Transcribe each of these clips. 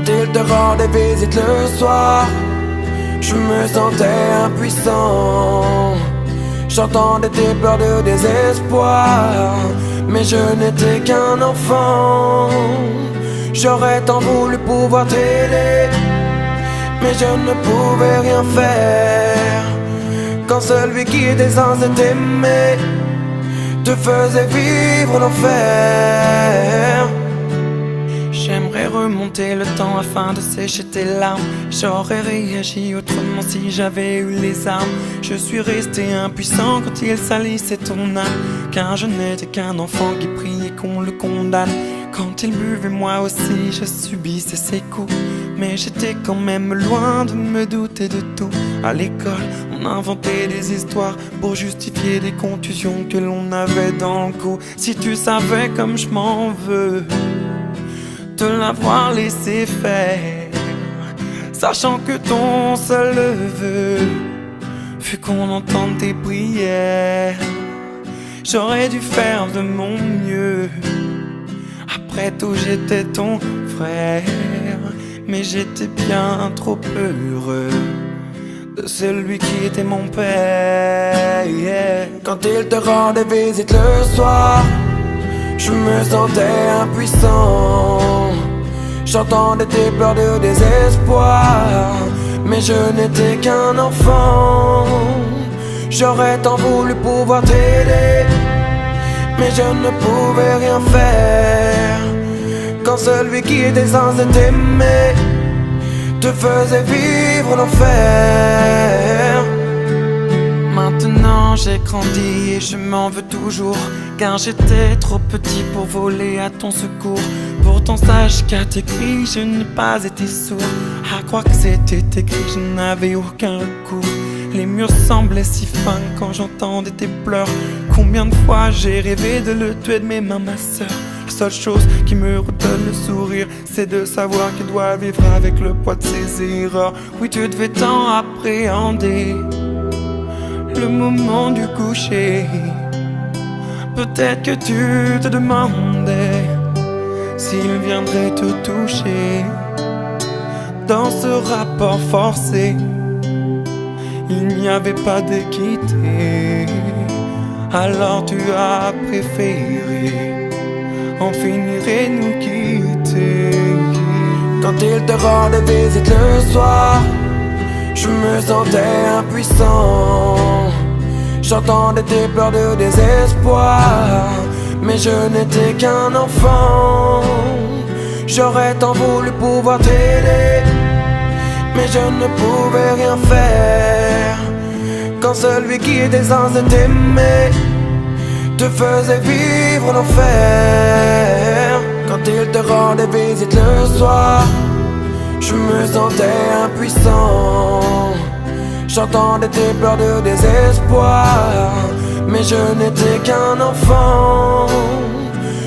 Quand il te rendait visite le soir, je me sentais impuissant. J'entendais tes pleurs de désespoir, mais je n'étais qu'un enfant. J'aurais tant voulu pouvoir t'aider, mais je ne pouvais rien faire. Quand celui qui était censé t'aimer te faisait vivre l'enfer. J'aimerais remonter le temps afin de sécher tes larmes. J'aurais réagi autrement si j'avais eu les armes. Je suis resté impuissant quand il salissait ton âme, car je n'étais qu'un enfant qui priait qu'on le condamne. Quand il buvait, moi aussi je subissais ses coups, mais j'étais quand même loin de me douter de tout. À l'école, on inventait des histoires pour justifier des contusions que l'on avait dans le cou. Si tu savais comme je m'en veux te l'avoir laissé faire, sachant que ton seul vœu fut qu'on entende tes prières. J'aurais dû faire de mon mieux. Après tout, j'étais ton frère, mais j'étais bien trop heureux de celui qui était mon père. Quand il te rendait visite le soir, je me sentais impuissant. J'entendais tes pleurs de désespoir, mais je n'étais qu'un enfant. J'aurais tant voulu pouvoir t'aider, mais je ne pouvais rien faire. Quand celui qui était censé t'aimer te faisait vivre l'enfer. Maintenant j'ai grandi et je m'en veux toujours, car j'étais trop petit pour voler à ton secours. Pourtant sache qu'à tes cris je n'ai pas été sourd. À croire que c'était écrit, je n'avais aucun recours. Les murs semblaient si fins quand j'entendais tes pleurs. Combien de fois j'ai rêvé de le tuer de mes mains, ma sœur. La seule chose qui me redonne le sourire, c'est de savoir qu'il doit vivre avec le poids de ses erreurs. Oui, tu devais tant appréhender le moment du coucher. Peut-être que tu te demandais s'il viendrait te toucher. Dans ce rapport forcé, il n'y avait pas d'équité. Alors tu as préféré en finir et nous quitter. Quand il te rendait visite le soir, je me sentais impuissant. J'entendais tes pleurs de désespoir, mais je n'étais qu'un enfant. J'aurais tant voulu pouvoir t'aider, mais je ne pouvais rien faire. Quand celui qui était censé t'aimer te faisait vivre l'enfer. Quand il te rendait visite le soir, je me sentais impuissant. J'entendais tes pleurs de désespoir, mais je n'étais qu'un enfant.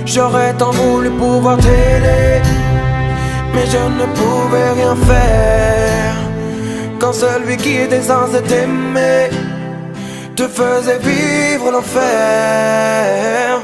J'aurais tant voulu pouvoir t'aider, mais je ne pouvais rien faire. Quand celui qui était censé t'aimer te faisait vivre l'enfer.